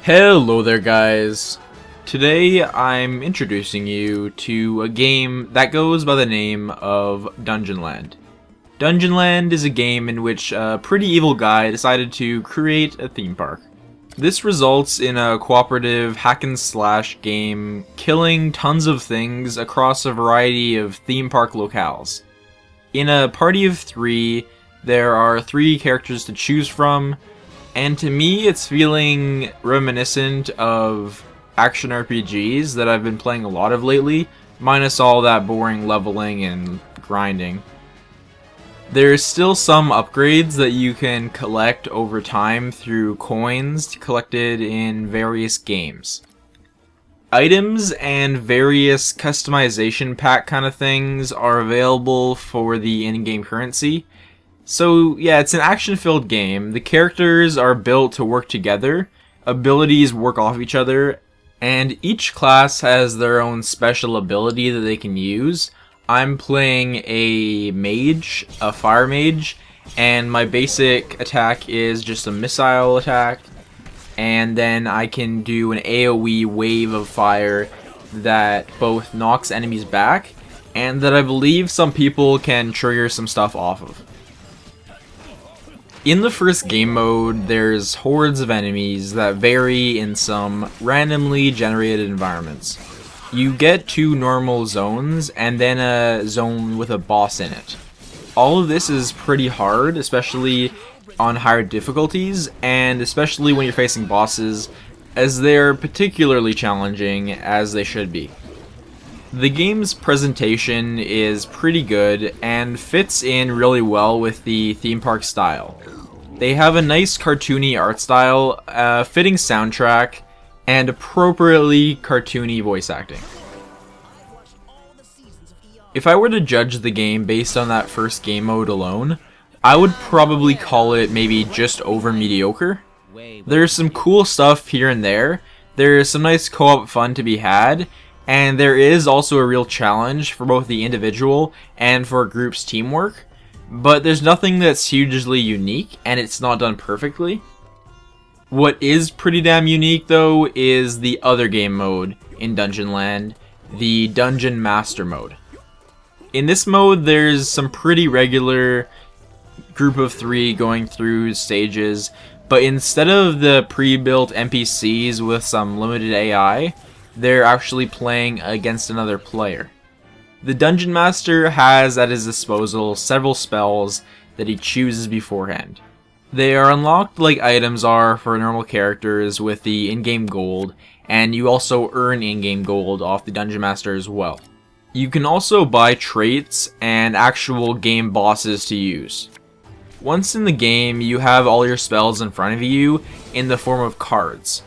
Hello there guys! Today I'm introducing you to a game that goes by the name of Dungeonland. Dungeonland is a game in which a pretty evil guy decided to create a theme park. This results in a cooperative hack and slash game killing tons of things across a variety of theme park locales. In a party of 3, there are 3 characters to choose from, and to me it's feeling reminiscent of action RPGs that I've been playing a lot of lately, minus all that boring leveling and grinding. There's still some upgrades that you can collect over time through coins collected in various games. Items and various customization pack kind of things are available for the in-game currency. So yeah, it's an action-filled game. The characters are built to work together, abilities work off each other, and each class has their own special ability that they can use. I'm playing a mage, a fire mage, and my basic attack is just a missile attack, and then I can do an AoE wave of fire that both knocks enemies back, and that I believe some people can trigger some stuff off of. In the first game mode, there's hordes of enemies that vary in some randomly generated environments. You get 2 normal zones, and then a zone with a boss in it. All of this is pretty hard, especially on higher difficulties, and especially when you're facing bosses, as they're particularly challenging, as they should be. The game's presentation is pretty good, and fits in really well with the theme park style. They have a nice cartoony art style, a fitting soundtrack, and appropriately cartoony voice acting. If I were to judge the game based on that first game mode alone, I would probably call it maybe just over mediocre. There's some cool stuff here and there, there's some nice co-op fun to be had, and there is also a real challenge for both the individual and for a group's teamwork, but there's nothing that's hugely unique, and it's not done perfectly. What is pretty damn unique though is the other game mode in Dungeonland, the Dungeon Master mode. In this mode there's some pretty regular group of 3 going through stages, but instead of the pre-built NPCs with some limited AI, they're actually playing against another player. The Dungeon Master has at his disposal several spells that he chooses beforehand. They are unlocked like items are for normal characters with the in-game gold, and you also earn in-game gold off the Dungeon Master as well. You can also buy traits and actual game bosses to use. Once in the game, you have all your spells in front of you in the form of cards.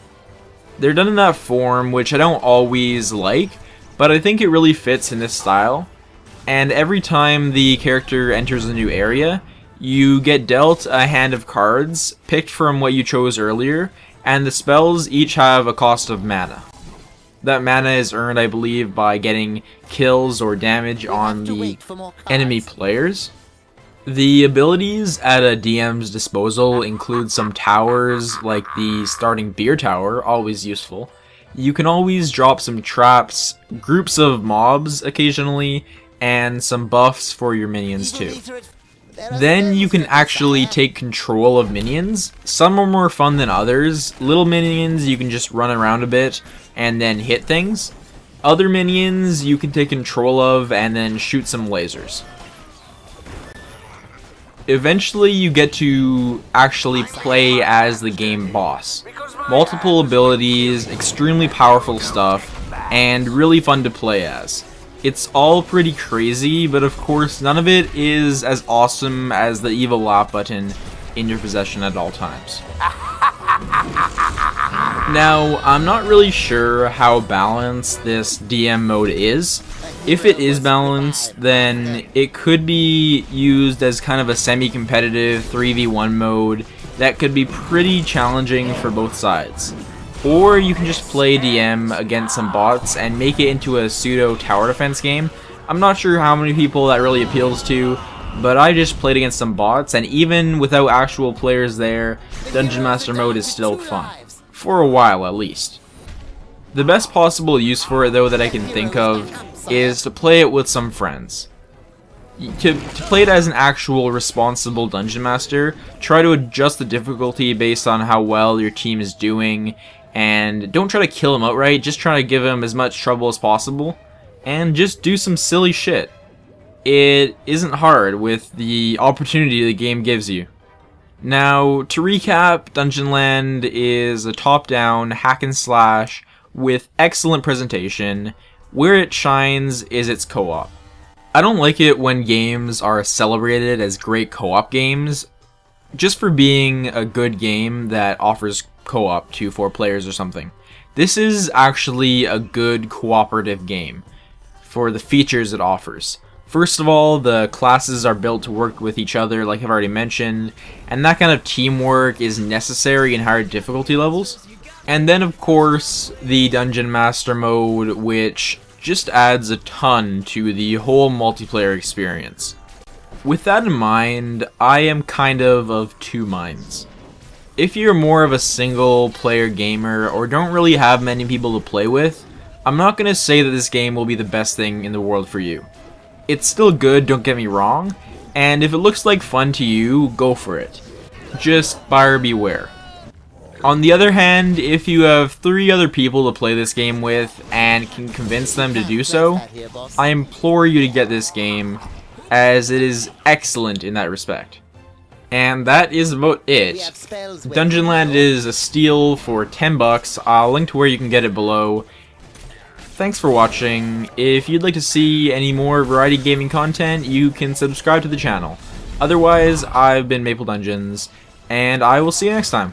They're done in that form, which I don't always like, but I think it really fits in this style. And every time the character enters a new area, you get dealt a hand of cards picked from what you chose earlier, and the spells each have a cost of mana. That mana is earned, I believe, by getting kills or damage on the enemy players. The abilities at a DM's disposal include some towers, like the starting beer tower, always useful. You can always drop some traps, groups of mobs occasionally, and some buffs for your minions too. Then you can actually take control of minions. Some are more fun than others. Little minions you can just run around a bit and then hit things. Other minions you can take control of and then shoot some lasers. Eventually you get to actually play as the game boss. Multiple abilities, extremely powerful stuff, and really fun to play as. It's all pretty crazy, but of course none of it is as awesome as the evil laugh button in your possession at all times. Now, I'm not really sure how balanced this DM mode is. If it is balanced, then it could be used as kind of a semi-competitive 3v1 mode that could be pretty challenging for both sides. Or you can just play DM against some bots and make it into a pseudo tower defense game. I'm not sure how many people that really appeals to, but I just played against some bots, and even without actual players there, Dungeon Master mode is still fun. for a while at least. The best possible use for it though that I can think of is to play it with some friends. To play it as an actual responsible dungeon master, try to adjust the difficulty based on how well your team is doing, and don't try to kill him outright, just try to give him as much trouble as possible, and just do some silly shit. It isn't hard with the opportunity the game gives you. Now, to recap, Dungeonland is a top-down hack and slash with excellent presentation. Where it shines is its co-op. I don't like it when games are celebrated as great co-op games just for being a good game that offers co-op to 4 players or something. This is actually a good cooperative game for the features it offers. First of all, the classes are built to work with each other, like I've already mentioned, and that kind of teamwork is necessary in higher difficulty levels. And then of course, the Dungeon Master mode, which just adds a ton to the whole multiplayer experience. With that in mind, I am kind of two minds. If you're more of a single player gamer or don't really have many people to play with, I'm not going to say that this game will be the best thing in the world for you. It's still good, don't get me wrong, and if it looks like fun to you, go for it. Just buyer beware. On the other hand, if you have 3 other people to play this game with and can convince them to do so, I implore you to get this game, as it is excellent in that respect. And that is about it. Dungeonland is a steal for 10 bucks. I'll link to where you can get it below. Thanks for watching. If you'd like to see any more variety gaming content, you can subscribe to the channel. Otherwise, I've been Maple Dungeons, and I will see you next time.